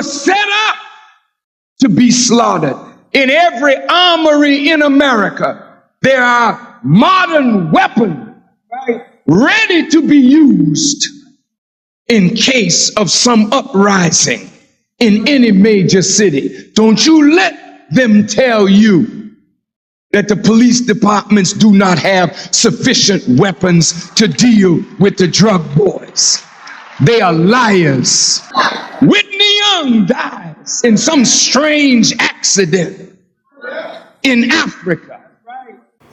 set up to be slaughtered. In every armory in America, there are modern weapons ready to be used in case of some uprising in any major city. Don't you let them tell you that the police departments do not have sufficient weapons to deal with the drug boys. They are liars. Whitney Young dies in some strange accident in Africa.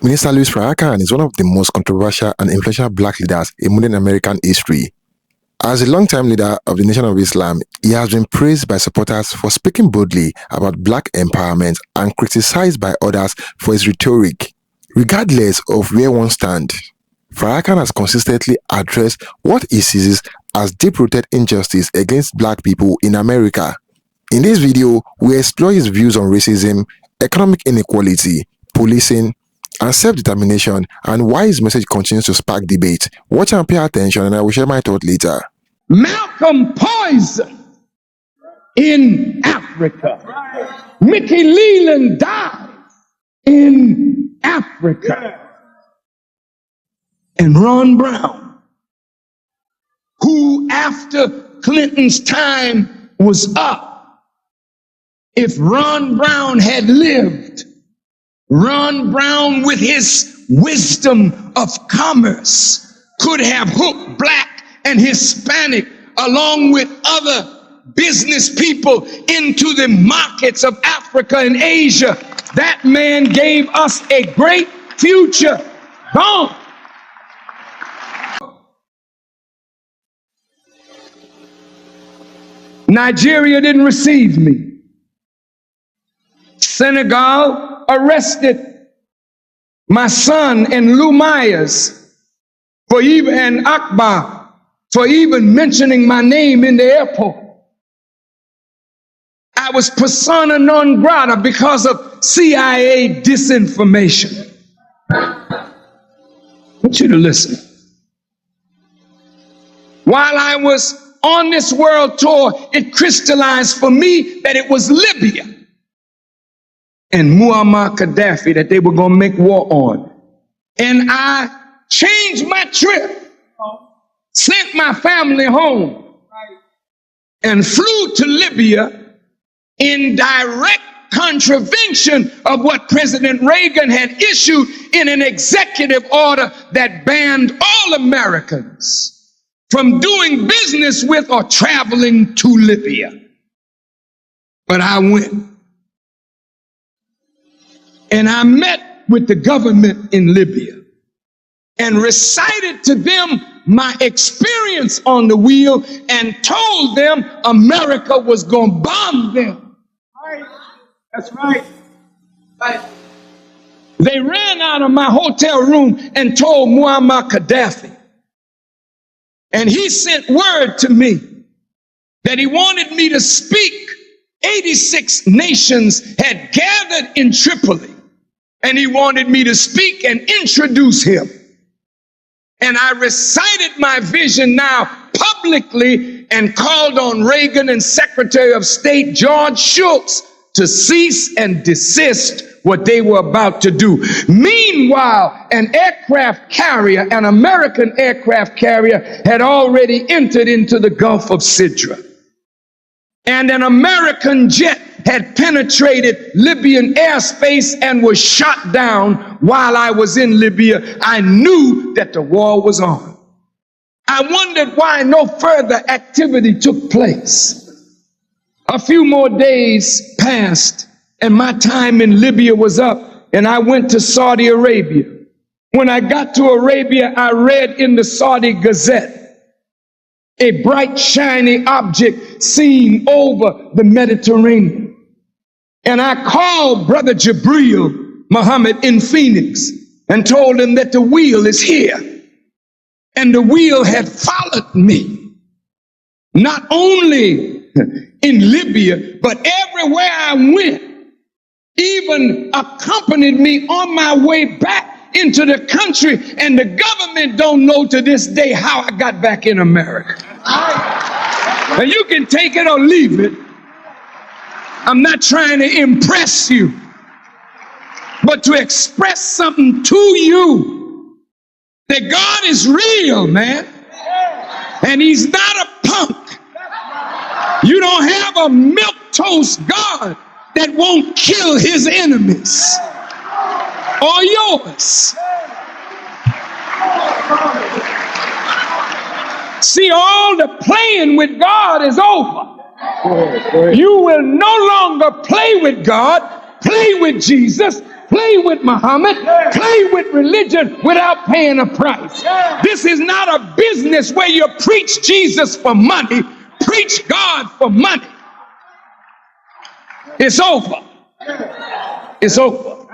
Minister Louis Farrakhan is one of the most controversial and influential black leaders in modern American history. As a longtime leader of the Nation of Islam, he has been praised by supporters for speaking boldly about black empowerment and criticized by others for his rhetoric. Regardless of where one stands, Farrakhan has consistently addressed what he sees as deep-rooted injustice against black people in America. In this video, we explore his views on racism, economic inequality, policing, and self-determination, and why his message continues to spark debate. Watch and pay attention, and I will share my thought later. Malcolm poisoned in Africa. Mickey Leland died in Africa. And Ron Brown, who after Clinton's time was up, if Ron Brown had lived, Ron Brown, with his wisdom of commerce, could have hooked black and Hispanic along with other business people into the markets of Africa and Asia. That man gave us a great future. Gone. Nigeria didn't receive me. Senegal arrested my son and Lou Myers and Akbar for even mentioning my name in the airport. I was persona non grata because of CIA disinformation. I want you to listen. While I was on this world tour, it crystallized for me that it was Libya and Muammar Gaddafi that they were going to make war on. And I changed my trip, sent my family home, and flew to Libya in direct contravention of what President Reagan had issued in an executive order that banned all Americans from doing business with or traveling to Libya. But I went. And I met with the government in Libya and recited to them my experience on the wheel and told them America was going to bomb them. Right. That's right. Right. They ran out of my hotel room and told Muammar Gaddafi. And he sent word to me that he wanted me to speak. 86 nations had gathered in Tripoli, and he wanted me to speak and introduce him. And I recited my vision now publicly and called on Reagan and Secretary of State George Shultz to cease and desist what they were about to do. Meanwhile, an aircraft carrier, an American aircraft carrier, had already entered into the Gulf of Sidra. And an American jet had penetrated Libyan airspace and was shot down while I was in Libya. I knew that the war was on. I wondered why no further activity took place. A few more days passed, and my time in Libya was up, and I went to Saudi Arabia. When I got to Arabia, I read in the Saudi Gazette a bright, shiny object seen over the Mediterranean. And I called Brother Jibril Muhammad in Phoenix and told him that the wheel is here. And the wheel had followed me, not only in Libya, but everywhere I went, even accompanied me on my way back into the country, and the government don't know to this day how I got back in America. And you can take it or leave it, I'm not trying to impress you, but to express something to you that God is real, man. And he's not a punk. You don't have a milquetoast God that won't kill his enemies or yours. See, all the playing with God is over. You will no longer play with God, play with Jesus, play with Muhammad, play with religion without paying a price. This is not a business where you preach Jesus for money, preach God for money. It's over. It's over.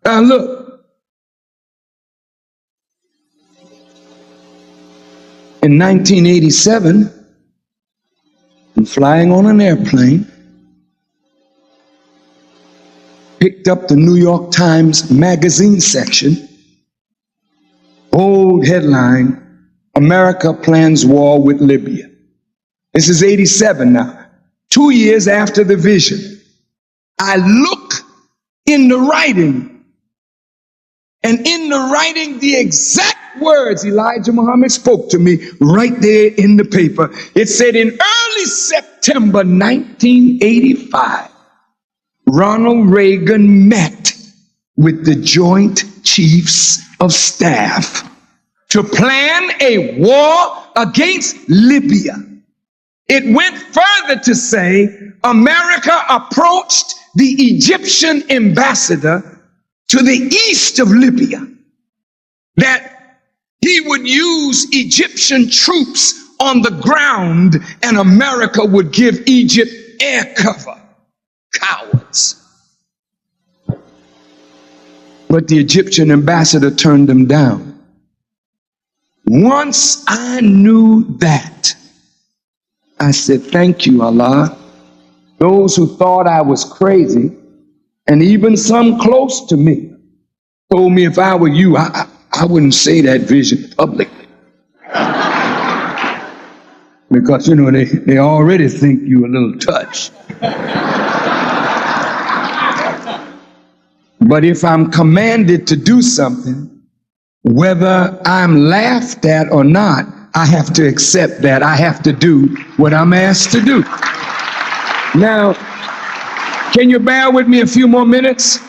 Now look. In 1987, I'm flying on an airplane, picked up the New York Times magazine section, bold headline, America plans war with Libya. This is 87 now, 2 years after the vision. I look in the writing, and in the writing, the exact words Elijah Muhammad spoke to me right there in the paper. It said in early September 1985, Ronald Reagan met with the Joint Chiefs of Staff to plan a war against Libya. It went further to say America approached the Egyptian ambassador to the east of Libya, that he would use Egyptian troops on the ground and America would give Egypt air cover. Cowards. But the Egyptian ambassador turned them down. Once I knew that, I said, thank you, Allah. Those who thought I was crazy, and even some close to me, told me if I were you, I wouldn't say that vision publicly. Because, you know, they already think you're a little touched. But if I'm commanded to do something, whether I'm laughed at or not, I have to accept that. I have to do what I'm asked to do. Now, can you bear with me a few more minutes?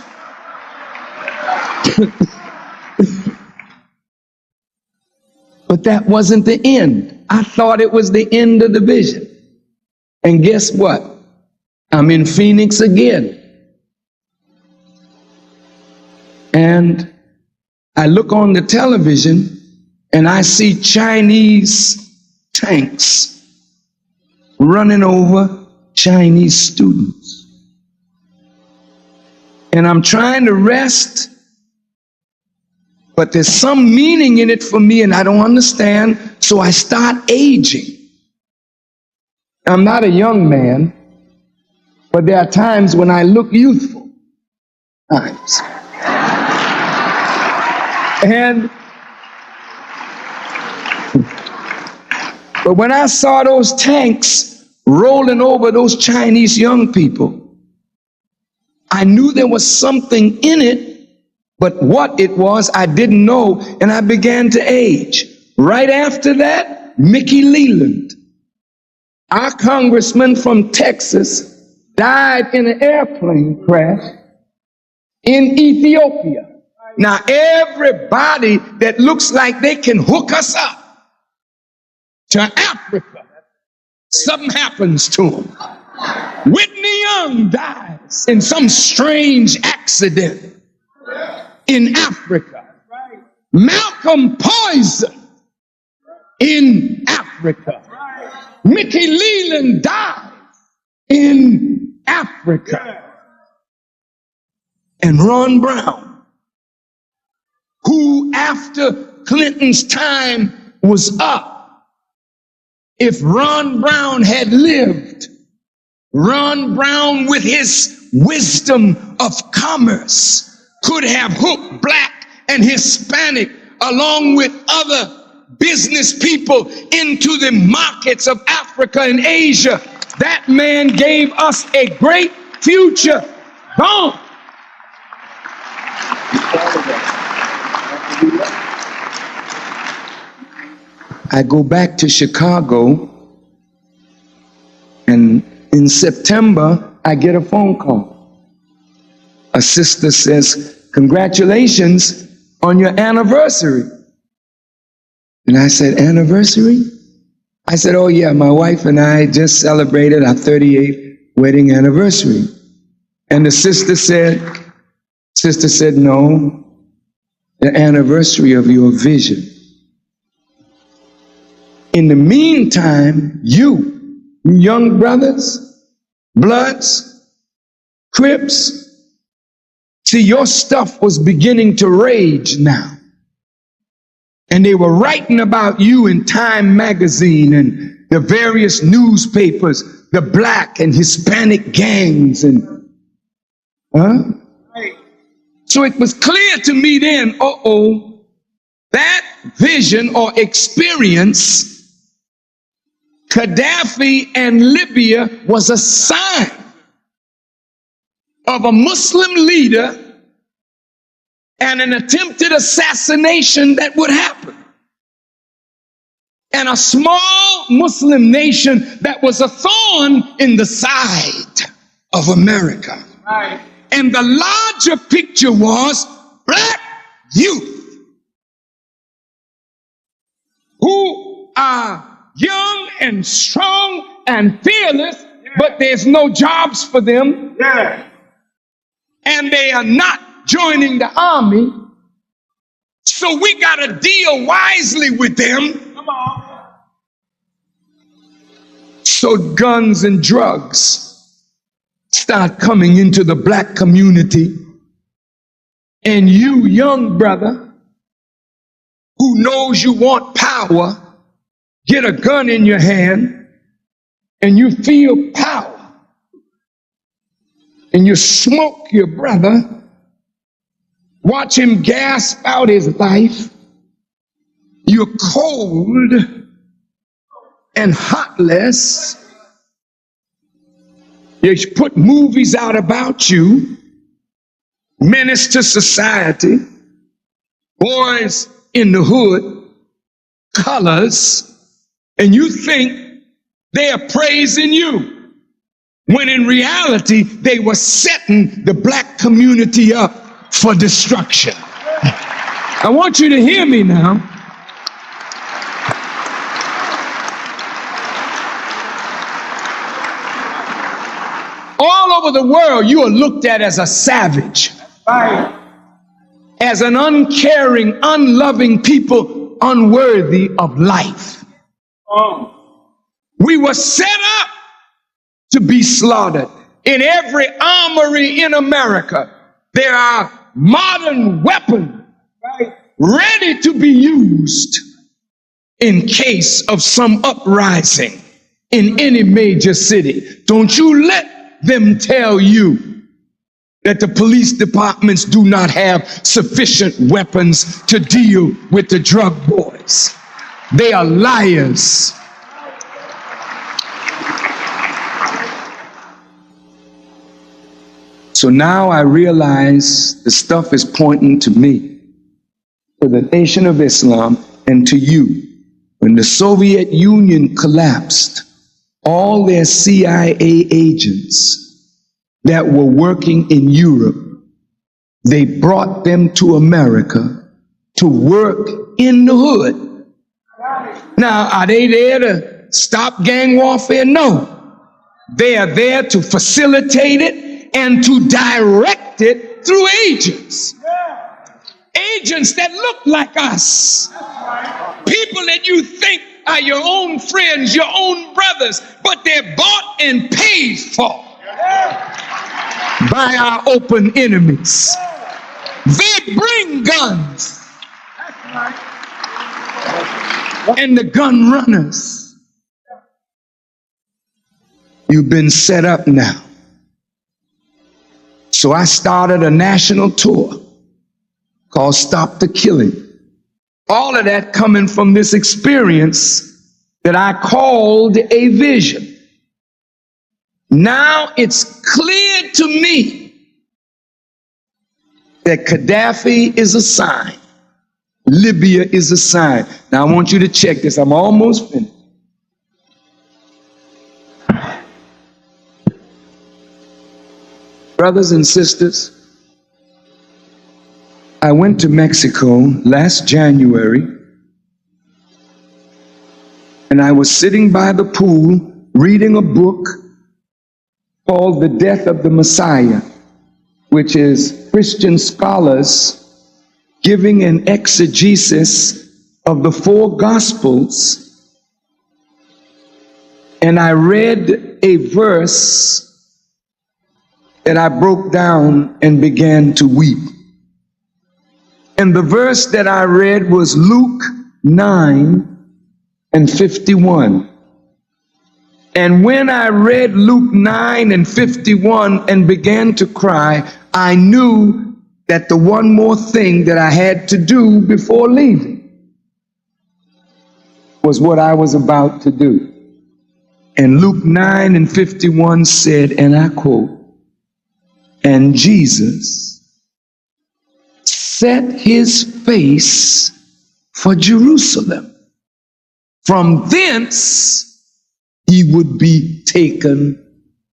But that wasn't the end. I thought it was the end of the vision. And guess what? I'm in Phoenix again. And I look on the television and I see Chinese tanks running over Chinese students. And I'm trying to rest, but there's some meaning in it for me and I don't understand, so I start aging. I'm not a young man, but there are times when I look youthful. Times. But when I saw those tanks rolling over those Chinese young people, I knew there was something in it, but what it was, I didn't know, and I began to age. Right after that, Mickey Leland, our congressman from Texas, died in an airplane crash in Ethiopia. Now, everybody that looks like they can hook us up to Africa, something happens to them. Whitney Young dies in some strange accident in Africa. Malcolm poisoned in Africa. Mickey Leland died in Africa. And Ron Brown, who after Clinton's time was up, if Ron Brown had lived, Ron Brown with his wisdom of commerce could have hooked black and Hispanic along with other business people into the markets of Africa and Asia That man gave us a great future. Gone. I go back to Chicago, and in September, I get a phone call. A sister says, "Congratulations on your anniversary." And I said, "Anniversary?" I said, "Oh yeah, my wife and I just celebrated our 38th wedding anniversary." And the sister said, "No, the anniversary of your vision. In the meantime, you young brothers, Bloods, Crips, see, your stuff was beginning to rage now. And they were writing about you in Time magazine and the various newspapers, the black and Hispanic gangs and, So it was clear to me then, that vision or experience, Gaddafi and Libya, was a sign of a Muslim leader and an attempted assassination that would happen. And a small Muslim nation that was a thorn in the side of America. Right. And the larger picture was black youth who are young and strong and fearless, but there's no jobs for them. Yeah. And they are not joining the army. So we got to deal wisely with them. Come on. So guns and drugs start coming into the black community. And you, young brother, who knows you want power, get a gun in your hand and you feel power. And you smoke your brother, watch him gasp out his life. You're cold and heartless. You put movies out about you, menace to society, boys in the hood, colors, and you think they are praising you, when in reality they were setting the black community up for destruction. I want you to hear me now. All over the world, you are looked at as a savage, as an uncaring, unloving people, unworthy of life. We were set up to be slaughtered. In every armory in America, there are modern weapons ready to be used in case of some uprising in any major city. Don't you let them tell you that the police departments do not have sufficient weapons to deal with the drug boys. They are liars. So now I realize the stuff is pointing to me, to the Nation of Islam, and to you. When the Soviet Union collapsed, all their CIA agents that were working in Europe, they brought them to America to work in the hood. Now, are they there to stop gang warfare? No. They are there to facilitate it and to direct it through agents. Agents that look like us. People that you think are your own friends, your own brothers, but they're bought and paid for by our open enemies. They bring guns. And the gun runners. You've been set up now. So I started a national tour called Stop the Killing. All of that coming from this experience that I called a vision. Now it's clear to me that Gaddafi is a sign. Libya is a sign. Now I want you to check this. I'm almost finished. Brothers and sisters, I went to Mexico last January, and I was sitting by the pool reading a book called The Death of the Messiah, which is Christian scholars giving an exegesis of the four Gospels. And I read a verse that I broke down and began to weep. And the verse that I read was Luke 9:51. And when I read Luke 9:51 and began to cry, I knew that the one more thing that I had to do before leaving was what I was about to do. And Luke 9:51 said, and I quote, "And Jesus set his face for Jerusalem. From thence he would be taken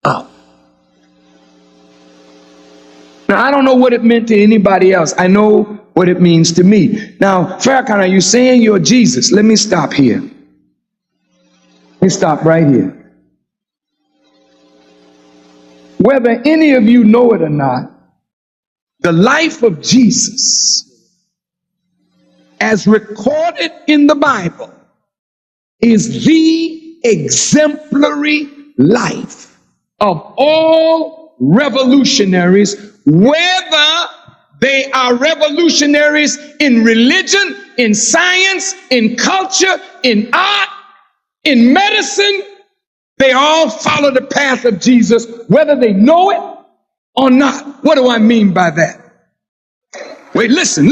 up." Now, I don't know what it meant to anybody else. I know what it means to me. Now, Farrakhan, are you saying you're Jesus? Let me stop here. Let me stop right here. Whether any of you know it or not, the life of Jesus, as recorded in the Bible, is the exemplary life of all revolutionaries, whether they are revolutionaries in religion, in science, in culture, in art, in medicine. They all follow the path of Jesus, whether they know it or not. What do I mean by that? Wait, listen.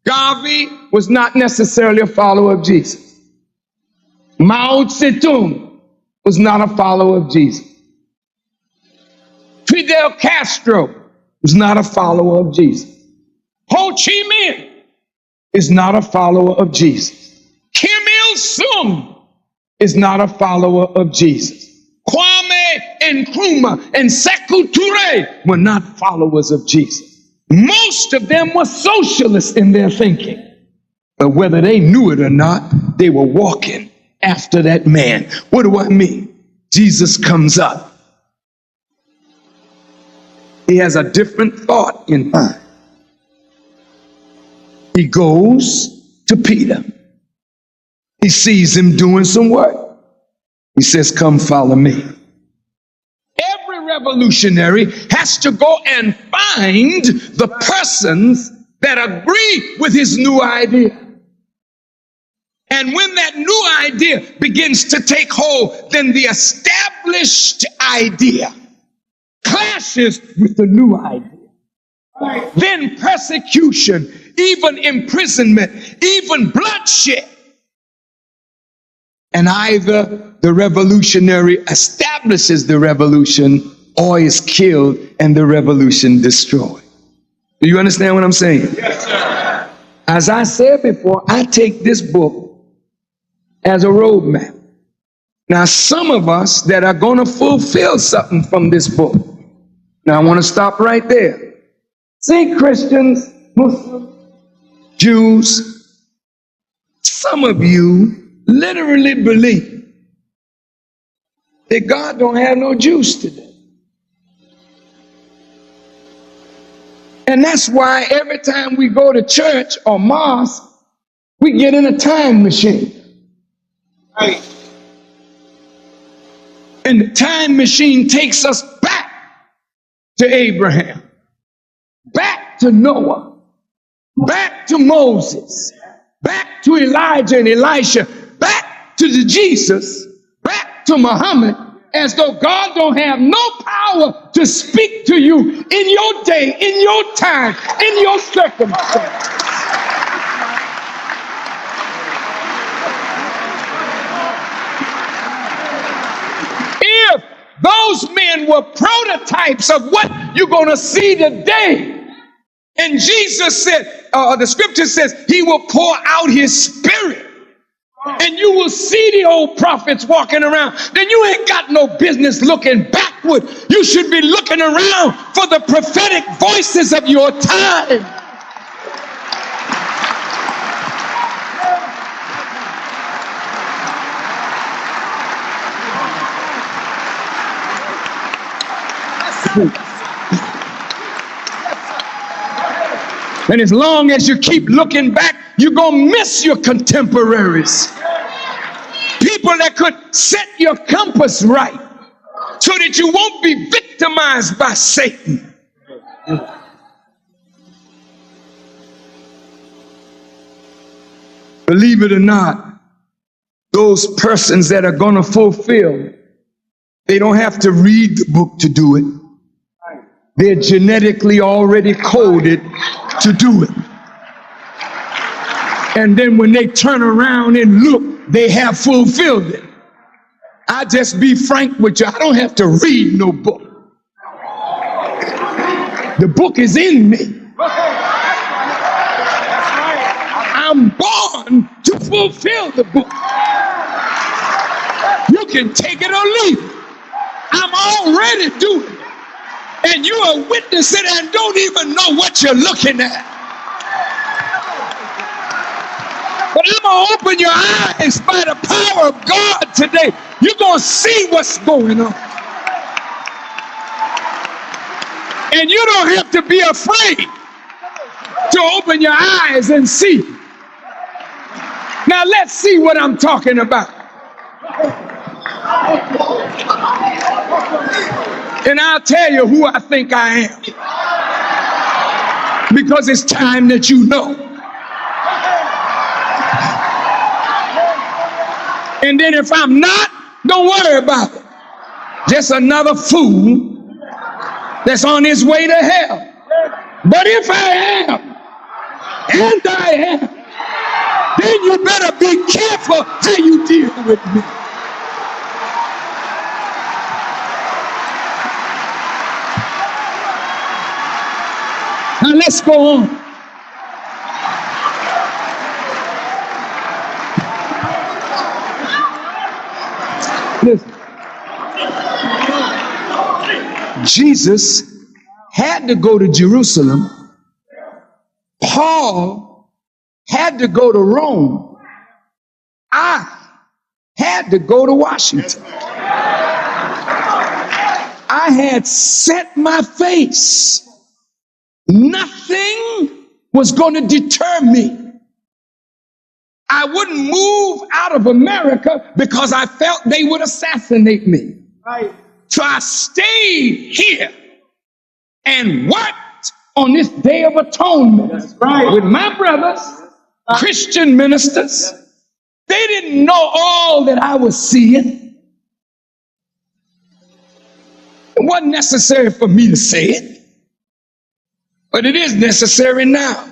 Garvey was not necessarily a follower of Jesus. Mao Zedong was not a follower of Jesus. Fidel Castro was not a follower of Jesus. Ho Chi Minh is not a follower of Jesus. Kim Il-sung is not a follower of Jesus. Kwame Nkrumah and Sekou Toure were not followers of Jesus. Most of them were socialists in their thinking. But whether they knew it or not, they were walking after that man. What do I mean? Jesus comes up. He has a different thought in mind. He goes to Peter. He sees him doing some work. He says, "Come follow me." Every revolutionary has to go and find the persons that agree with his new idea. And when that new idea begins to take hold, then the established idea clashes with the new idea. Then persecution, even imprisonment, even bloodshed. And either the revolutionary establishes the revolution or is killed and the revolution destroyed. Do you understand what I'm saying? Yes, sir. As I said before, I take this book as a roadmap. Now, some of us that are going to fulfill something from this book. Now, I want to stop right there. See, Christians, Muslims, Jews, some of you literally believe that God don't have no juice today. And that's why every time we go to church or mosque, we get in a time machine. Right. And the time machine takes us back to Abraham, back to Noah, back to Moses, back to Elijah and Elisha, back to the Jesus, back to Muhammad, as though God don't have no power to speak to you in your day, in your time, in your circumstance. men were prototypes of what you're going to see today. And Jesus said, the scripture says, he will pour out his spirit. And you will see the old prophets walking around. Then you ain't got no business looking backward. You should be looking around for the prophetic voices of your time. And as long as you keep looking back, you're going to miss your contemporaries. People that could set your compass right so that you won't be victimized by Satan. Believe it or not, those persons that are going to fulfill, they don't have to read the book to do it. They're genetically already coded to do it. And then when they turn around and look, they have fulfilled it. I just be frank with you. I don't have to read no book. The book is in me. I'm born to fulfill the book. You can take it or leave it. I'm already doing it. And you are witnessing and don't even know what you're looking at. But I'm going to open your eyes by the power of God today. You're going to see what's going on. And you don't have to be afraid to open your eyes and see. Now let's see what I'm talking about. And I'll tell you who I think I am. Because it's time that you know. And then if I'm not, don't worry about it. Just another fool that's on his way to hell. But if I am, and I am, then you better be careful how you deal with me. Now let's go on. Listen. Jesus had to go to Jerusalem. Paul had to go to Rome. I had to go to Washington. I had set my face. Nothing was going to deter me. I wouldn't move out of America because I felt they would assassinate me. Right. So I stayed here and worked on this Day of Atonement with my brothers, Christian ministers. They didn't know all that I was seeing. It wasn't necessary for me to say it, but it is necessary now.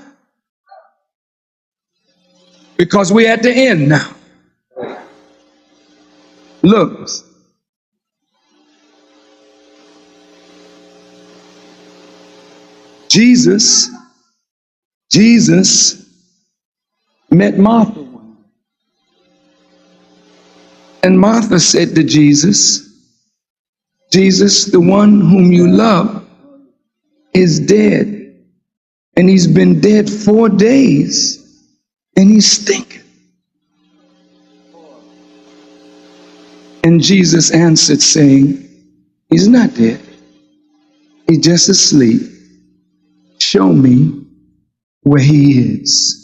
Because we're at the end now. Look. Jesus met Martha. And Martha said to Jesus, the one whom you love is dead. And he's been dead 4 days. And he's stinking. And Jesus answered, saying, he's not dead. He's just asleep. Show me where he is.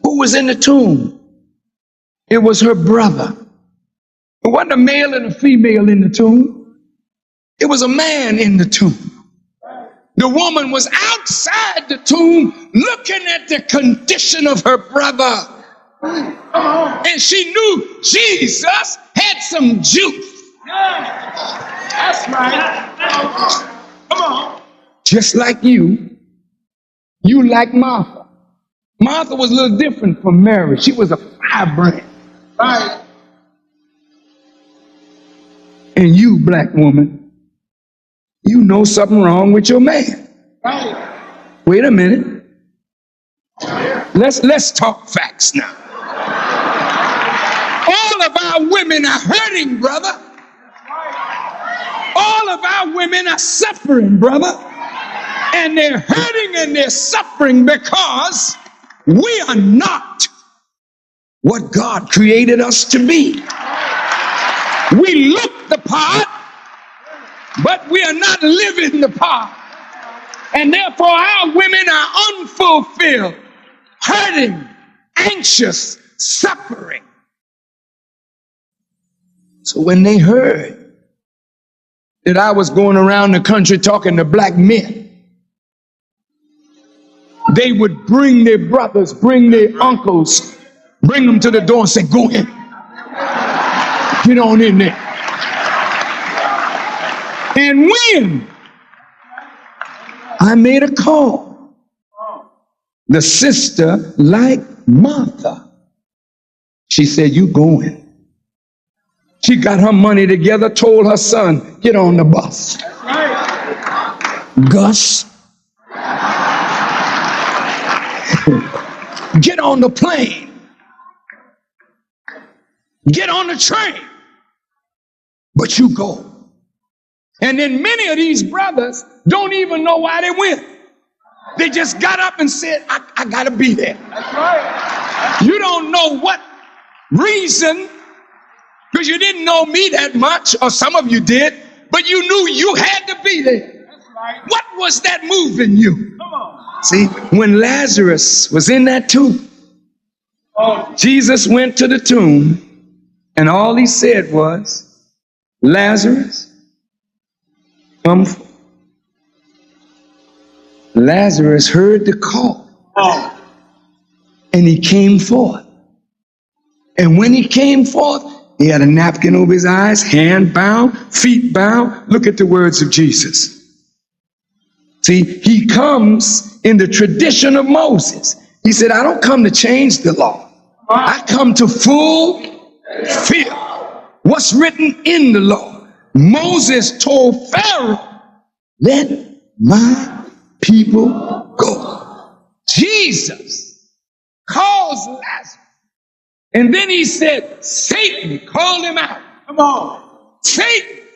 Who was in the tomb? It was her brother. It wasn't a male and a female in the tomb. It was a man in the tomb. The woman was outside the tomb looking at the condition of her brother. And she knew Jesus had some juice. That's right. Come on. Just like you like Martha. Martha was a little different from Mary. She was a firebrand. Right. And you, black woman, you know something wrong with your man. Wait a minute. Let's talk facts now. All of our women are hurting, brother. All of our women are suffering, brother. And they're hurting and they're suffering because we are not what God created us to be. We look the part, but we are not living the part. And therefore our women are unfulfilled, hurting, anxious, suffering. So when they heard that I was going around the country talking to black men, they would bring their brothers, bring their uncles, bring them to the door and say, go in. Get on in there. And when I made a call, the sister, like Martha, she said, you going. She got her money together, told her son, get on the bus. Gus, get on the plane. Get on the train. But you go. And then many of these brothers don't even know why they went. They just got up and said, I gotta be there. That's right. You don't know what reason, because you didn't know me that much, or some of you did, but you knew you had to be there. That's right. What was that moving you? Come on. See, when Lazarus was in that tomb, Jesus went to the tomb, and all he said was, Lazarus, come forth. Lazarus heard the call, and he came forth. And when he came forth, he had a napkin over his eyes, hand bound, feet bound. Look at the words of Jesus. See, he comes in the tradition of Moses. He said, I don't come to change the law. I come to fulfill what's written in the law. Moses told Pharaoh, let my people go. Jesus calls Lazarus. And then he said, Satan called him out. Come on. Satan,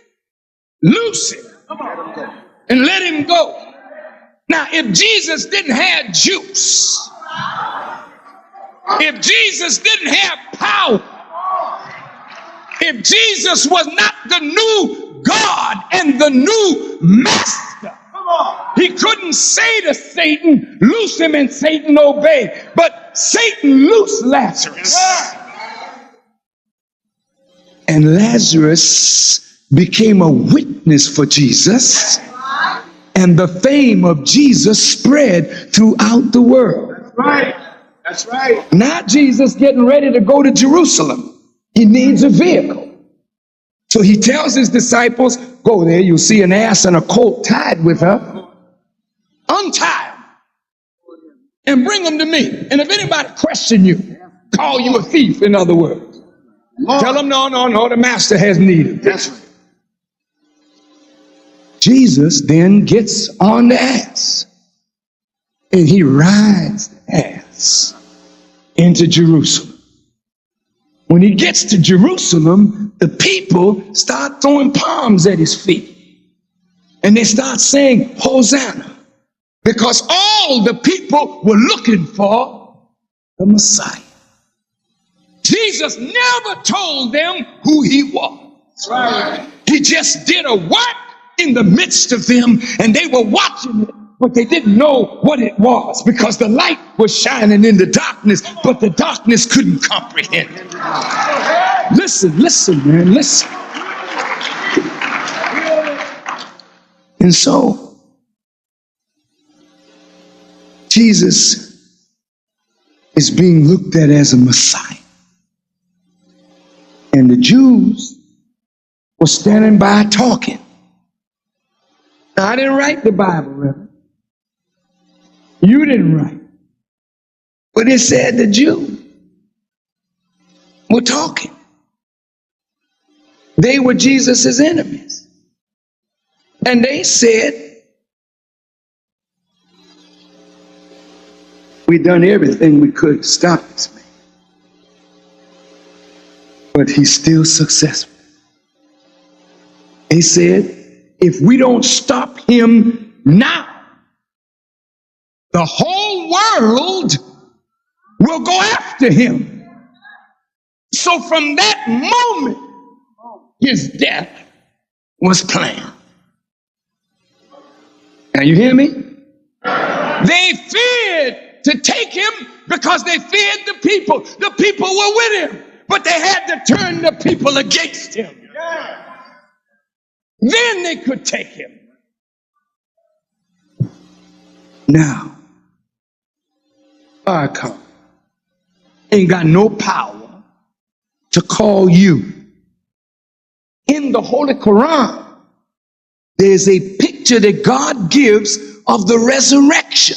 loose him. Come on. And let him go. Now, if Jesus didn't have juice, if Jesus didn't have power, if Jesus was not the new God and the new master, he couldn't say to Satan, loose him, and Satan obey. But Satan loosed Lazarus. And Lazarus became a witness for Jesus. And the fame of Jesus spread throughout the world. That's right. That's right. Now Jesus getting ready to go to Jerusalem. He needs a vehicle. So he tells his disciples, go there, you'll see an ass and a colt tied with her. Untie them and bring them to me. And if anybody question you, call you a thief, in other words. Tell them, no, the master has need of this. Jesus then gets on the ass and he rides the ass into Jerusalem. When he gets to Jerusalem, the people start throwing palms at his feet. And they start saying, Hosanna. Because all the people were looking for the Messiah. Jesus never told them who he was. Right. He just did a work in the midst of them, and they were watching it, but they didn't know what it was because the light was shining in the darkness, but the darkness couldn't comprehend it. Listen, man, listen. And so, Jesus is being looked at as a Messiah. And the Jews were standing by talking. Now, I didn't write the Bible, Reverend. You didn't write. But it said the Jews were talking. They were Jesus's enemies. And they said, we done everything we could to stop this man. But he's still successful. He said, if we don't stop him now, the whole world will go after him. So from that moment, his death was planned. Now you hear me? They feared to take him because they feared the people. The people were with him, but they had to turn the people against him. Then they could take him. Now, Farrakhan ain't got no power to call you. In the Holy Quran, there's a picture that God gives of the resurrection.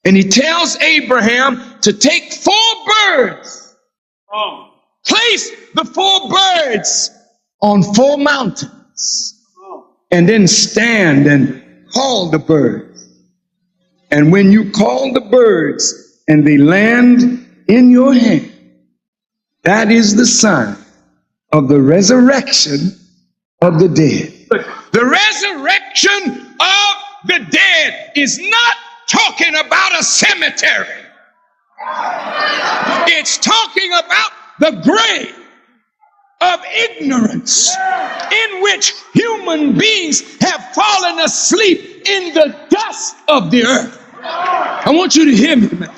And he tells Abraham to take 4 birds, place the 4 birds on 4 mountains, and then stand and call the birds. And when you call the birds and they land in your hand, that is the sign of the resurrection of the dead. The resurrection of the dead is not talking about a cemetery. It's talking about the grave of ignorance in which human beings have fallen asleep in the dust of the earth. I want you to hear me, man.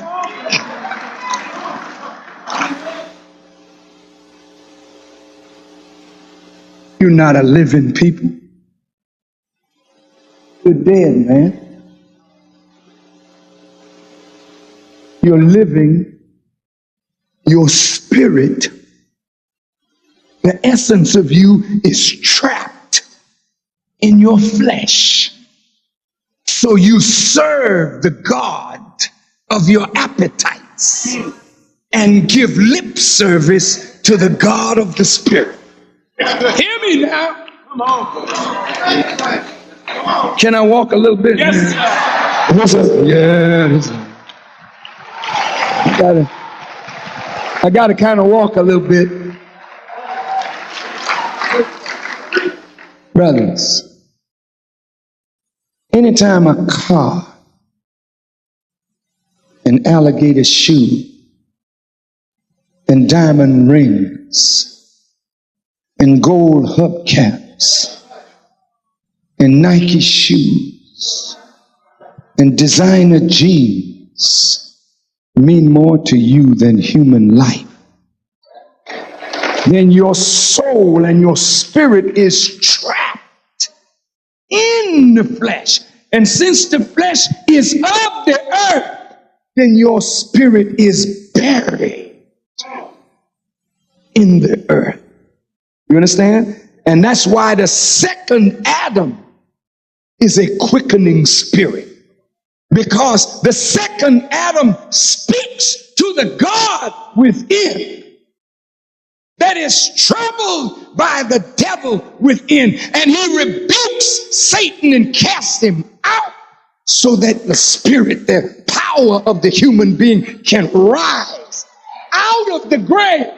You're not a living people. You're dead, man. You're living. Your spirit, the essence of you, is trapped in your flesh. So you serve the God of your appetites and give lip service to the God of the Spirit. Hear me now. Come on. Can I walk a little bit? Yes, sir. What's up? Yes. I gotta kind of walk a little bit. Brothers, anytime a car, an alligator shoe, and diamond rings, and gold hubcaps, and Nike shoes, and designer jeans mean more to you than human life, then your soul and your spirit is trapped in the flesh. And since the flesh is of the earth, then your spirit is buried in the earth. You understand? And that's why the second Adam is a quickening spirit. Because the second Adam speaks to the God within that is troubled by the devil within. And he rebukes Satan and casts him out so that the spirit, the power of the human being, can rise out of the grave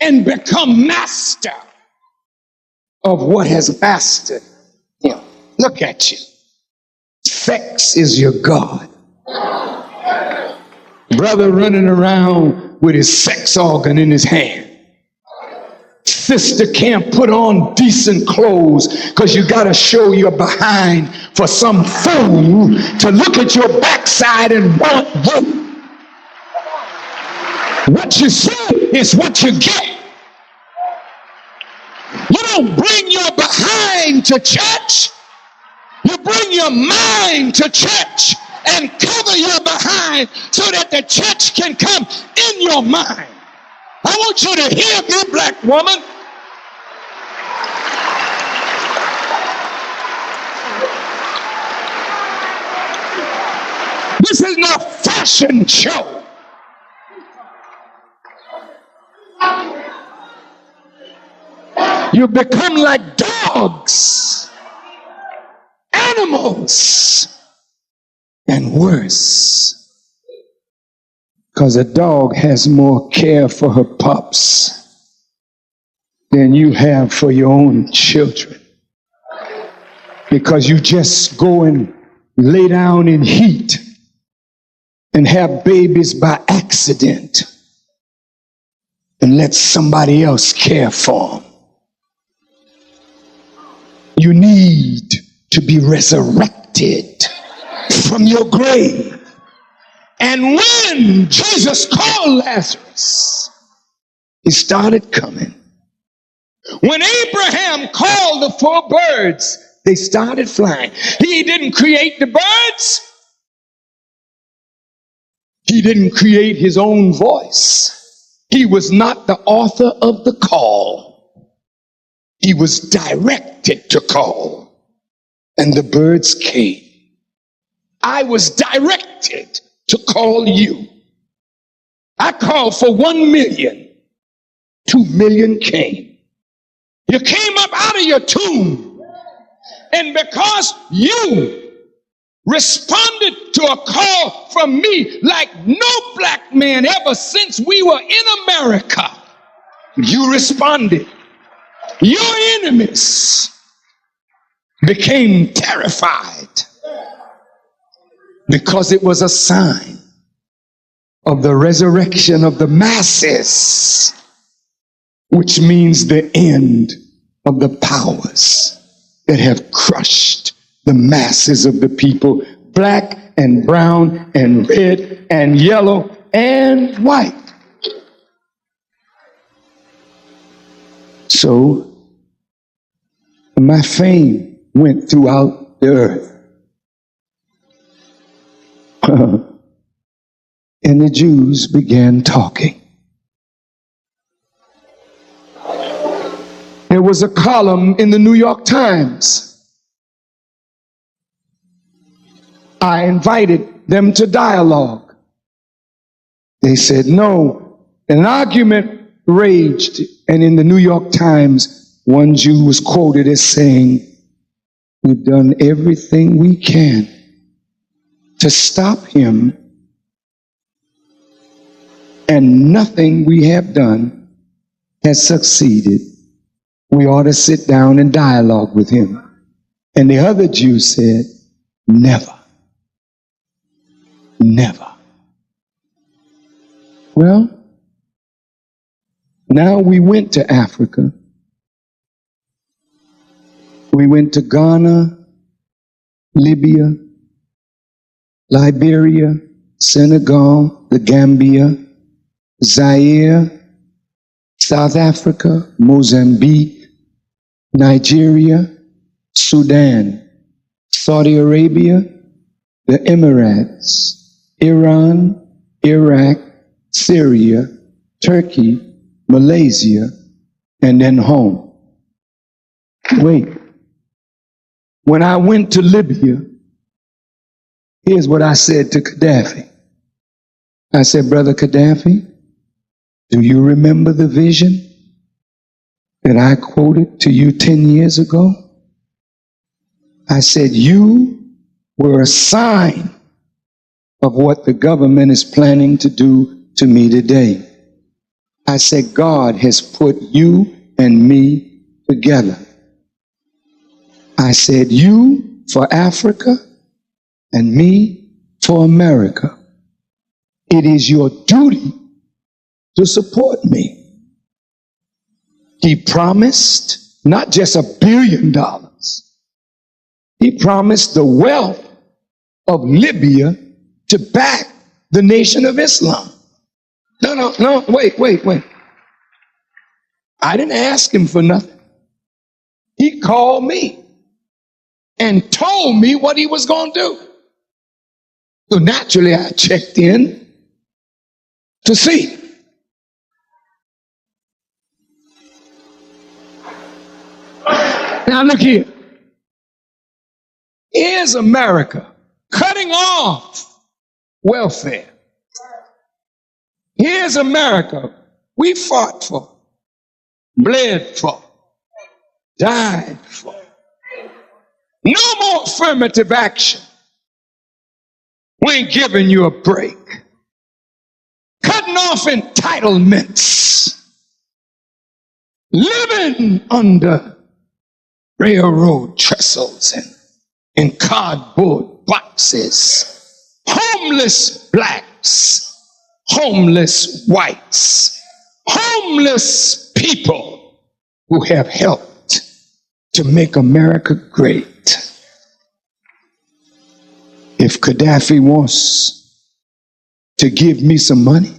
and become master of what has mastered him. Look at you. Sex is your God. Brother running around with his sex organ in his hand. Sister can't put on decent clothes because you got to show your behind for some fool to look at your backside and want you. What you see is what you get. You don't bring your behind to church. You bring your mind to church and cover your behind so that the church can come in your mind. I want you to hear me, black woman. This is no fashion show. You become like dogs, animals, and worse. Because a dog has more care for her pups than you have for your own children. Because you just go and lay down in heat and have babies by accident and let somebody else care for them. You need to be resurrected from your grave. And when Jesus called Lazarus, he started coming. When Abraham called the 4 birds, they started flying. He didn't create the birds. He didn't create his own voice. He was not the author of the call. He was directed to call. And the birds came. I was directed to call you. I called for 1 million. 2 million came. You came up out of your tomb. And because you responded to a call from me like no black man ever since we were in America, you responded. Your enemies became terrified because it was a sign of the resurrection of the masses, which means the end of the powers that have crushed the masses of the people, black and brown and red and yellow and white. So my fame went throughout the earth. And the Jews began talking. There was a column in the New York Times. I invited them to dialogue. They said no. An argument raged, and in the New York Times, one Jew was quoted as saying, "We've done everything we can to stop him, and nothing we have done has succeeded. We ought to sit down and dialogue with him." And the other Jew said, "Never. Never." Well, now we went to Africa. We went to Ghana, Libya, Liberia, Senegal, the Gambia, Zaire, South Africa, Mozambique, Nigeria, Sudan, Saudi Arabia, the Emirates, Iran, Iraq, Syria, Turkey, Malaysia, and then home. Wait. When I went to Libya, here's what I said to Gaddafi. I said, "Brother Gaddafi, do you remember the vision that I quoted to you 10 years ago? I said, you were a sign of what the government is planning to do to me today. I said, God has put you and me together. I said, you for Africa and me for America. It is your duty to support me." He promised not just $1 billion. He promised the wealth of Libya to back the Nation of Islam. No, wait. I didn't ask him for nothing. He called me and told me what he was going to do. So naturally, I checked in to see. Now look here. Here's America cutting off welfare. Here's America we fought for, bled for, died for. No more affirmative action. We ain't giving you a break. Cutting off entitlements. Living under railroad trestles and in cardboard boxes. Homeless blacks. Homeless whites. Homeless people who have helped to make America great. If Gaddafi wants to give me some money,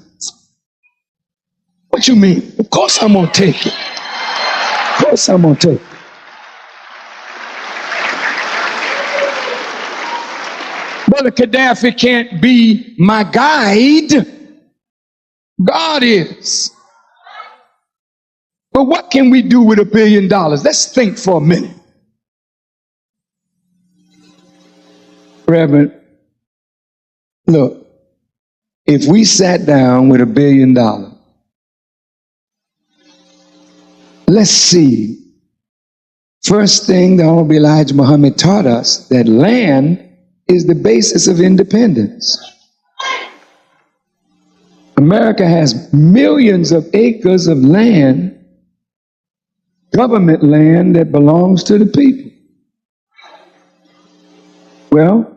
what you mean? Of course I'm gonna take it. Of course I'm gonna take it. Brother Gaddafi can't be my guide. God is. But what can we do with $1 billion? Let's think for a minute. Reverend, look, if we sat down with $1 billion, let's see. First thing, the Honorable Elijah Muhammad taught us that land is the basis of independence. America has millions of acres of land, government land that belongs to the people. Well,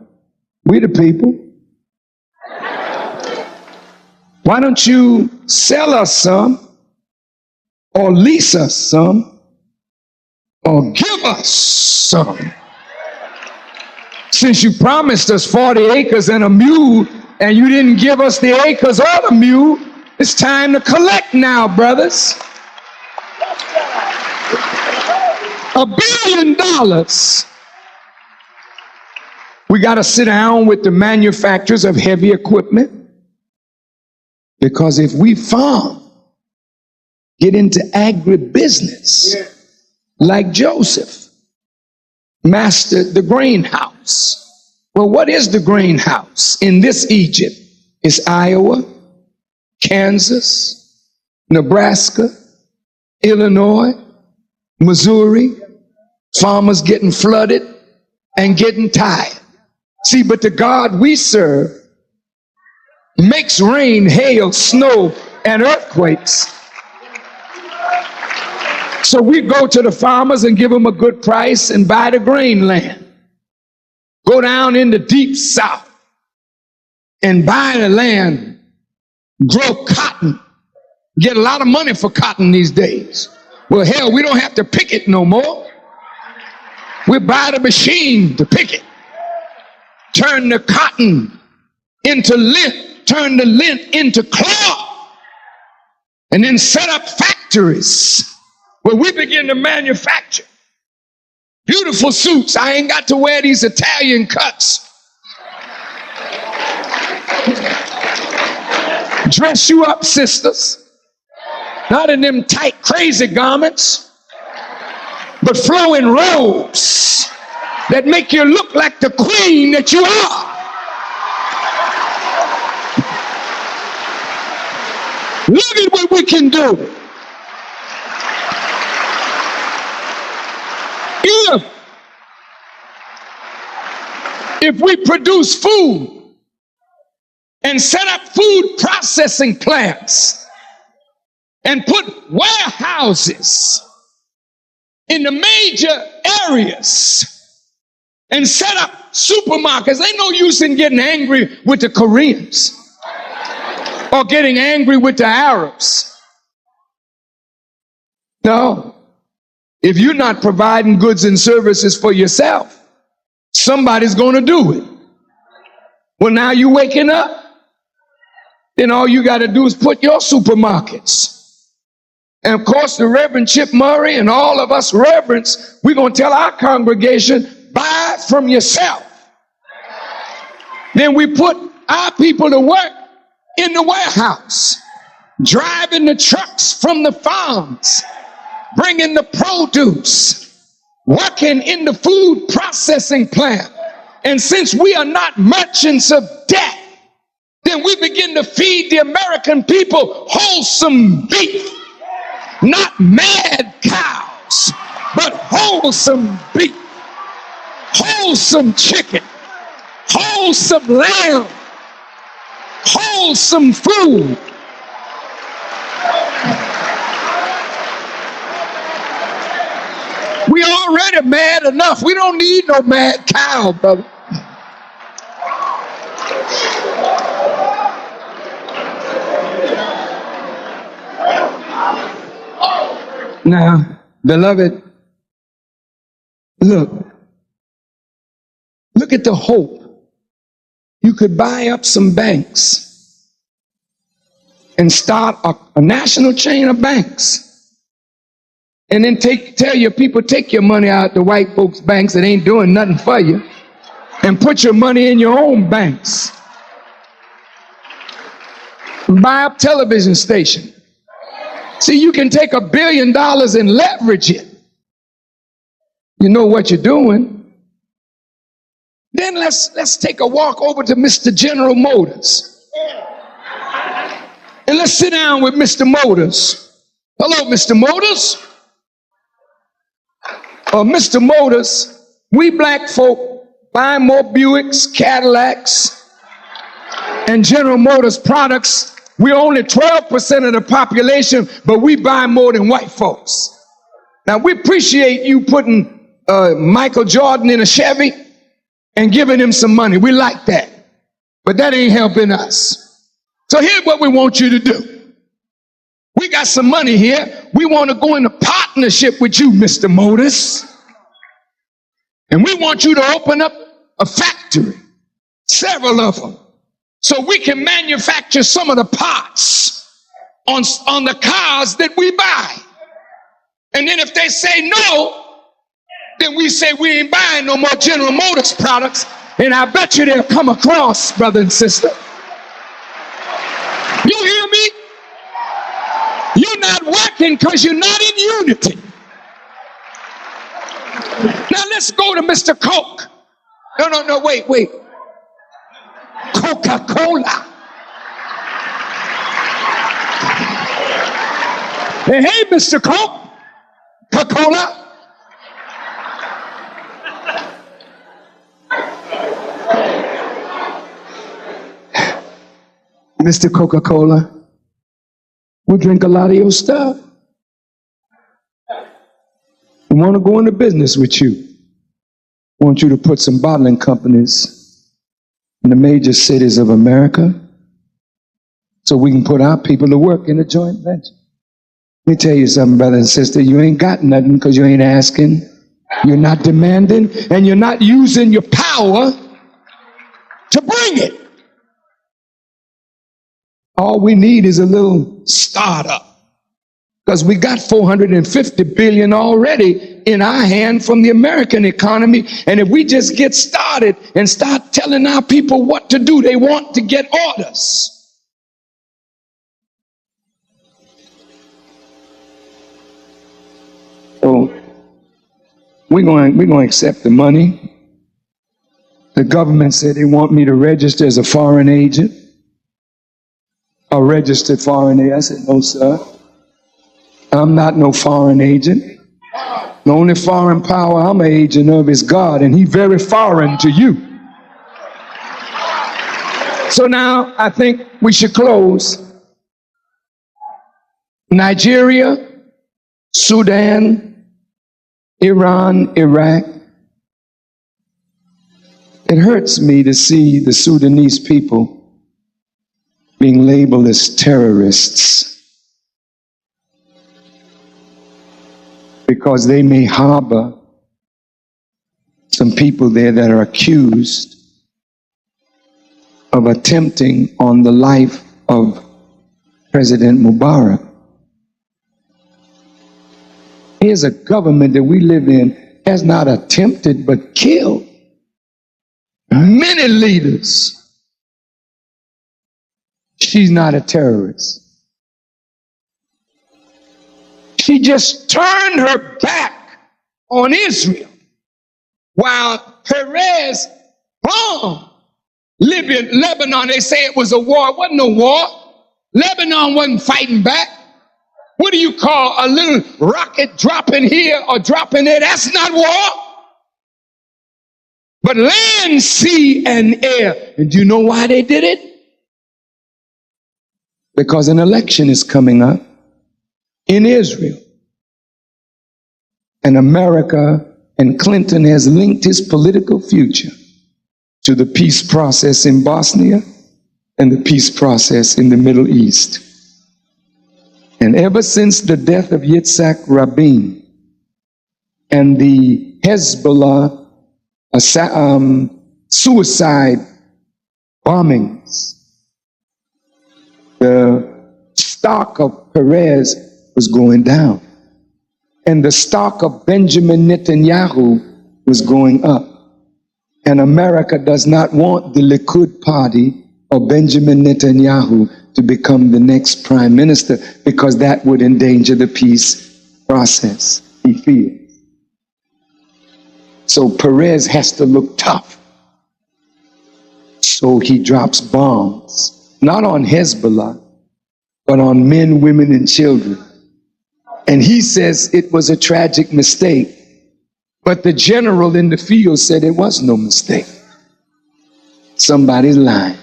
we the people. Why don't you sell us some, or lease us some, or give us some? Since you promised us 40 acres and a mule, and you didn't give us the acres or the mule, it's time to collect now, brothers. $1 billion. We got to sit down with the manufacturers of heavy equipment, because if we farm, get into agribusiness, like Joseph mastered the grain house. Well, what is the grain house in this Egypt? It's Iowa, Kansas, Nebraska, Illinois, Missouri. Farmers getting flooded and getting tired. See, but the God we serve makes rain, hail, snow, and earthquakes. So we go to the farmers and give them a good price and buy the grain land. Go down in the deep south and buy the land, grow cotton, get a lot of money for cotton these days. Well, hell, we don't have to pick it no more. We buy the machine to pick it. Turn the cotton into lint, turn the lint into cloth, and then set up factories where we begin to manufacture beautiful suits. I ain't got to wear these Italian cuts. Dress you up, sisters. Not in them tight, crazy garments, but flowing robes that make you look like the queen that you are. Look at what we can do. If we produce food and set up food processing plants and put warehouses in the major areas and set up supermarkets, ain't no use in getting angry with the Koreans or getting angry with the Arabs. No. If you're not providing goods and services for yourself, somebody's going to do it. Well, now you waking up, then all you got to do is put your supermarkets. And of course, the Reverend Chip Murray and all of us reverends, we're going to tell our congregation, buy from yourself. Then we put our people to work in the warehouse, driving the trucks from the farms, bringing the produce, working in the food processing plant. And since we are not merchants of debt, then we begin to feed the American people wholesome beef, not mad cows. but wholesome beef, wholesome chicken, wholesome lamb, wholesome food. We already mad enough. We don't need no mad cow, brother. Now, beloved, look at the hope. You could buy up some banks and start a national chain of banks. And then tell your people, take your money out the white folks' banks that ain't doing nothing for you, and put your money in your own banks. Buy up television station. See, you can take $1 billion and leverage it. You know what you're doing. Then let's take a walk over to Mr. General Motors. And let's sit down with Mr. Motors. Hello, Mr. Motors. Mr. Motors, we black folk buy more Buicks, Cadillacs, and General Motors products. We're only 12% of the population, but we buy more than white folks. Now, we appreciate you putting Michael Jordan in a Chevy and giving him some money. We like that. But that ain't helping us. So here's what we want you to do. We got some money here. We want to go into partnership with you, Mr. Motors. And we want you to open up a factory, several of them, so we can manufacture some of the parts on the cars that we buy. And then if they say no, then we say we ain't buying no more General Motors products. And I bet you they'll come across, brother and sister. You hear me? You're not working because you're not in unity. Now let's go to Mr. Coke. No, wait. Coca-Cola. Hey, Mr. Coke. Coca-Cola. Mr. Coca-Cola, we'll drink a lot of your stuff. We want to go into business with you. I want you to put some bottling companies in the major cities of America so we can put our people to work in a joint venture. Let me tell you something, brother and sister. You ain't got nothing because you ain't asking. You're not demanding, and you're not using your power to bring it. All we need is a little startup, because we got $450 billion already in our hand from the American economy. And if we just get started and start telling our people what to do, they want to get orders. So we're going to accept the money. The government said they want me to register as a foreign agent. A registered foreign agent. I said, no, sir. I'm not no foreign agent. The only foreign power I'm an agent of is God, and He's very foreign to you. So now I think we should close. Nigeria, Sudan, Iran, Iraq. It hurts me to see the Sudanese people being labeled as terrorists because they may harbor some people there that are accused of attempting on the life of President Mubarak. Here's a government that we live in has not attempted but killed many leaders. She's not a terrorist. She just turned her back on Israel while Perez bombed Libya, Lebanon. They say it was a war. It wasn't no war. Lebanon wasn't fighting back. What do you call a little rocket dropping here or dropping there? That's not war. But land, sea, and air. And do you know why they did it? Because an election is coming up in Israel. And America and Clinton has linked his political future to the peace process in Bosnia and the peace process in the Middle East. And ever since the death of Yitzhak Rabin and the Hezbollah suicide bombings, the stock of Perez was going down, and the stock of Benjamin Netanyahu was going up. And America does not want the Likud party or Benjamin Netanyahu to become the next prime minister, because that would endanger the peace process, he fears. So Perez has to look tough. So he drops bombs, not on Hezbollah, but on men, women, and children. And he says it was a tragic mistake. But the general in the field said it was no mistake. Somebody's lying.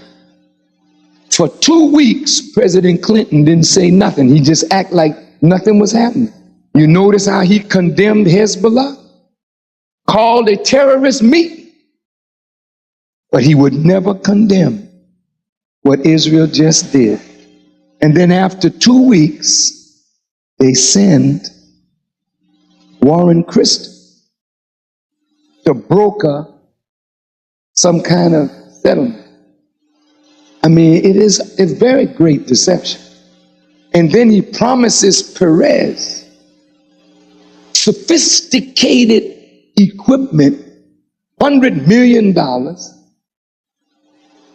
For 2 weeks, President Clinton didn't say nothing. He just acted like nothing was happening. You notice how he condemned Hezbollah? Called a terrorist meeting. But he would never condemn what Israel just did. And then after 2 weeks, they send Warren Christie to broker some kind of settlement. I mean, it's very great deception. And then he promises Perez sophisticated equipment, $100 million,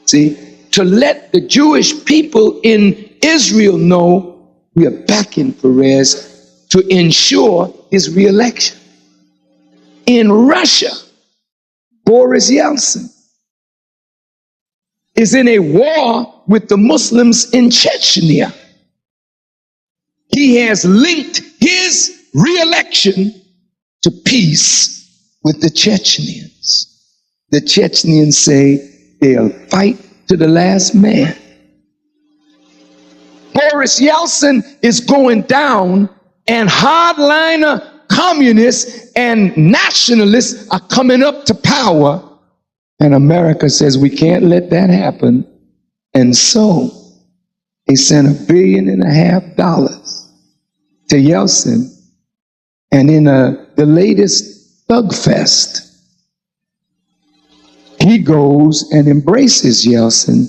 see, to let the Jewish people in Israel know we are backing Perez to ensure his reelection. In Russia, Boris Yeltsin is in a war with the Muslims in Chechnya. He has linked his reelection to peace with the Chechens. The Chechens say they'll fight to the last man. Boris Yeltsin is going down, and hardliner communists and nationalists are coming up to power. And America says we can't let that happen. And so they sent $1.5 billion to Yeltsin. And in the latest thug fest, he goes and embraces Yeltsin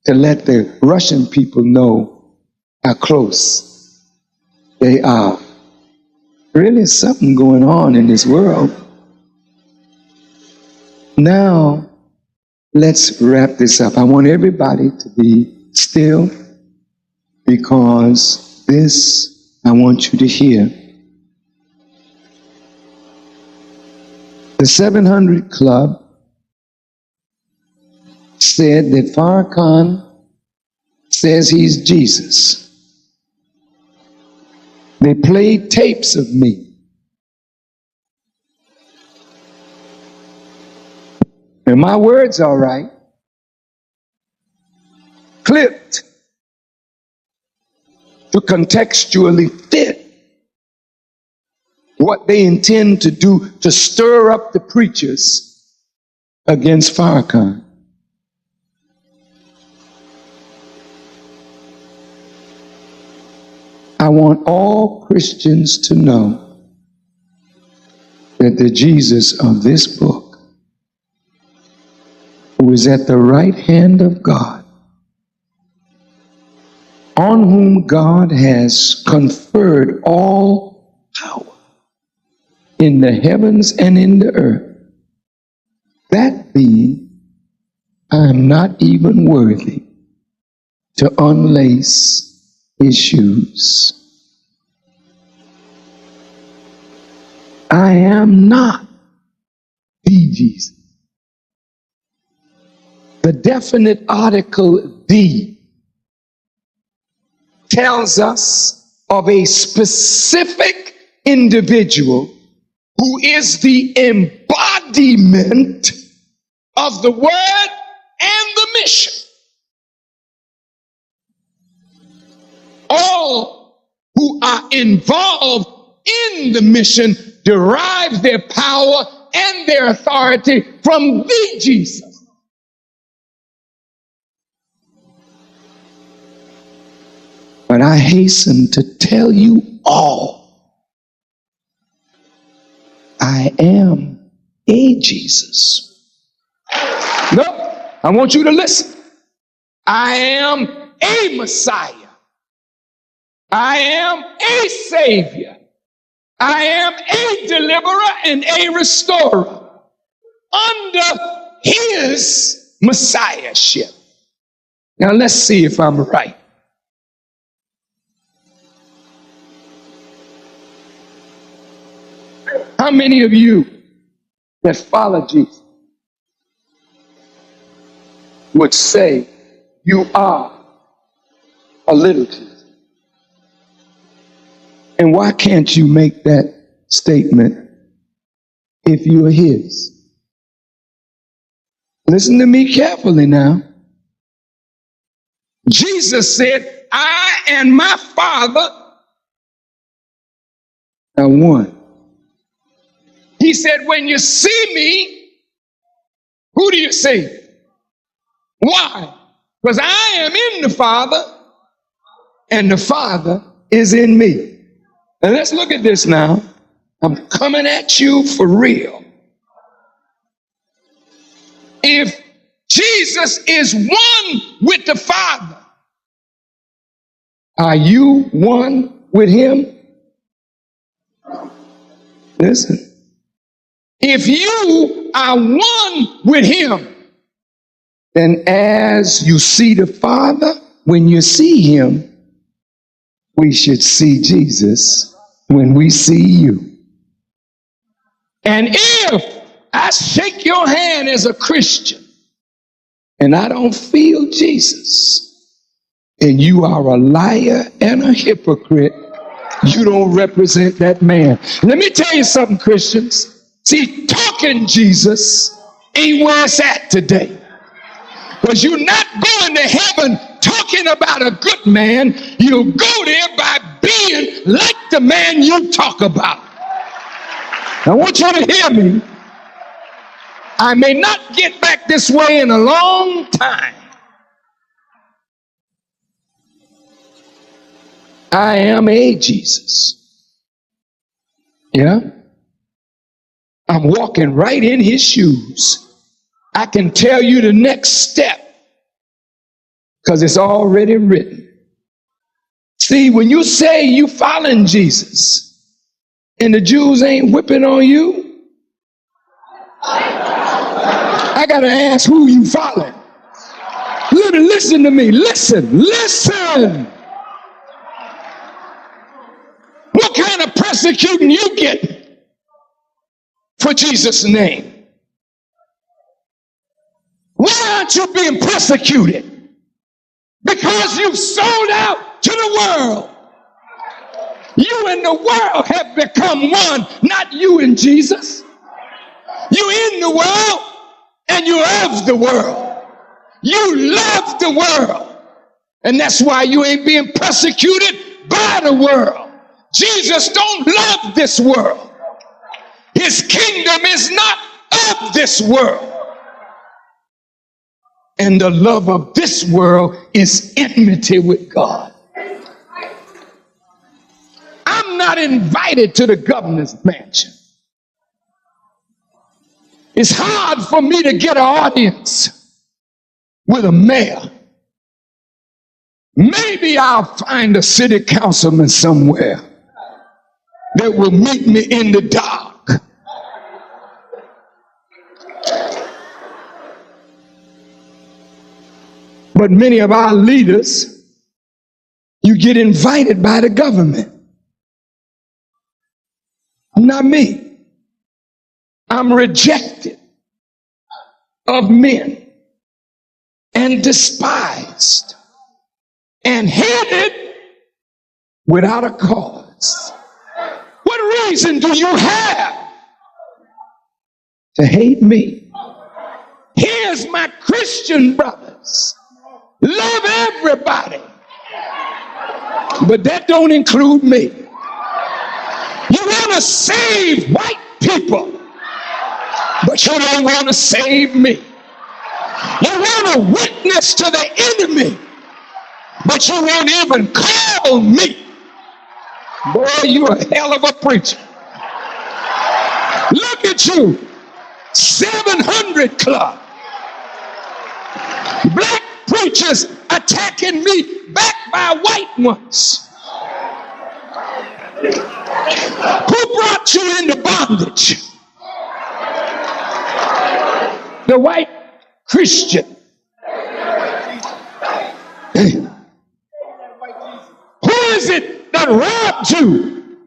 to let the Russian people know how close they are. Really something going on in this world. Now, let's wrap this up. I want everybody to be still, because this I want you to hear. The 700 Club said that Farrakhan says he's Jesus. They played tapes of me. And my words are right. Clipped to contextually fit what they intend to do to stir up the preachers against Farrakhan. I want all Christians to know that the Jesus of this book, who is at the right hand of God, on whom God has conferred all power in the heavens and in the earth, that being, I am not even worthy to unlace his shoes. I am not the Jesus. The definite article D tells us of a specific individual who is the embodiment of the word and the mission. All who are involved in the mission derive their power and their authority from the Jesus. But I hasten to tell you all, I am a Jesus. No, I want you to listen. I am a Messiah. I am a Savior. I am a deliverer and a restorer under his Messiahship. Now let's see if I'm right. How many of you that follow Jesus would say you are a little Jesus? And why can't you make that statement if you are his? Listen to me carefully now. Jesus said, I and my Father are one. He said, when you see me, who do you see? Why? Because I am in the Father and the Father is in me. And let's look at this now. I'm coming at you for real. If Jesus is one with the Father, are you one with him? Listen. If you are one with him, then as you see the Father, when you see him, we should see Jesus when we see you. And if I shake your hand as a Christian and I don't feel Jesus, and you are a liar and a hypocrite, you don't represent that man. Let me tell you something, Christians. See, talking Jesus ain't where it's at today. Because you're not going to heaven talking about a good man. You'll go there by being like the man you talk about. I want you to hear me. I may not get back this way in a long time. I am a Jesus. Yeah? I'm walking right in his shoes. I can tell you the next step because it's already written. See, when you say you following Jesus and the Jews ain't whipping on you, I got to ask who you following. Listen to me. Listen. What kind of persecuting you get for Jesus' name? Why aren't you being persecuted? Because you've sold out to the world. You and the world have become one, not you and Jesus. You in the world and you of the world. You love the world. And that's why you ain't being persecuted by the world. Jesus don't love this world. His kingdom is not of this world. And the love of this world is enmity with God. I'm not invited to the governor's mansion. It's hard for me to get an audience with a mayor. Maybe I'll find a city councilman somewhere that will meet me in the dark. But many of our leaders, you get invited by the government. Not me. I'm rejected of men and despised and hated without a cause? What reason do you have to hate me? Here's my Christian brothers. Love everybody, but that don't include me. You want to save white people, but you don't want to save me. You want to witness to the enemy, but you won't even call me. Boy, you a hell of a preacher. Look at you, 700 Club. Black preachers attacking me, backed by white ones. Who brought you into bondage? The white Christian. Who is it that robbed you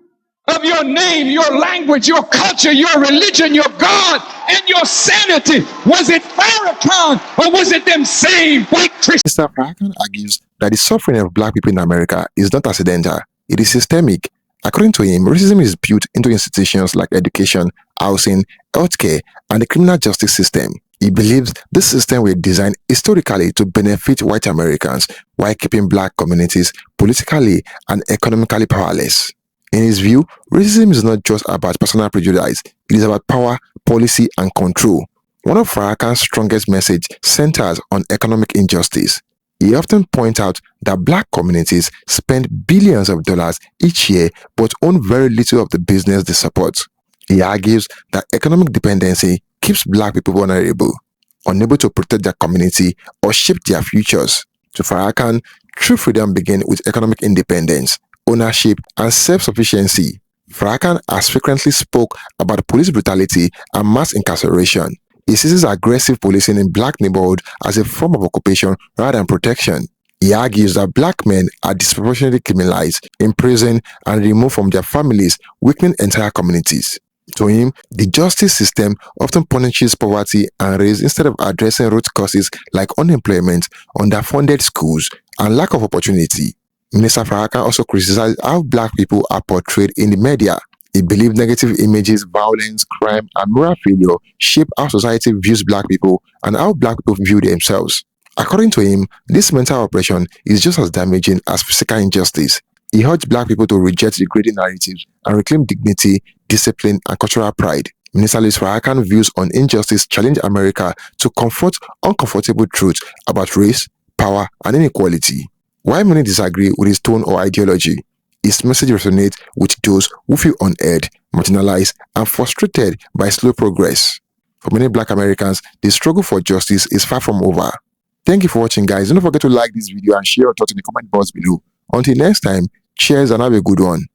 of your name, your language, your culture, your religion, your God, and your sanity? Was it Farrakhan or was it them same white Christians? Mr. Farrakhan argues that the suffering of black people in America is not accidental, it is systemic. According to him, racism is built into institutions like education, housing, healthcare, and the criminal justice system. He believes this system was designed historically to benefit white Americans while keeping black communities politically and economically powerless. In his view, racism is not just about personal prejudice, it is about power, policy, and control. One of Farrakhan's strongest messages centers on economic injustice. He often points out that black communities spend billions of dollars each year but own very little of the business they support. He argues that economic dependency keeps black people vulnerable, unable to protect their community or shape their futures. To Farrakhan, true freedom begins with economic independence, ownership, and self-sufficiency. Farrakhan has frequently spoke about police brutality and mass incarceration. He sees aggressive policing in black neighborhoods as a form of occupation rather than protection. He argues that black men are disproportionately criminalized, imprisoned, and removed from their families, weakening entire communities. To him, the justice system often punishes poverty and race instead of addressing root causes like unemployment, underfunded schools, and lack of opportunity. Minister Farrakhan also criticized how black people are portrayed in the media. He believes negative images, violence, crime, and moral failure shape how society views black people and how black people view themselves. According to him, this mental oppression is just as damaging as physical injustice. He urged black people to reject degrading narratives and reclaim dignity, discipline, and cultural pride. Minister Louis Farrakhan's views on injustice challenge America to confront uncomfortable truths about race, power, and inequality. While many disagree with his tone or ideology, his message resonates with those who feel unheard, marginalized, and frustrated by slow progress. For many black Americans, the struggle for justice is far from over. Thank you for watching, guys. Don't forget to like this video and share your thoughts in the comment box below. Until next time, cheers and have a good one.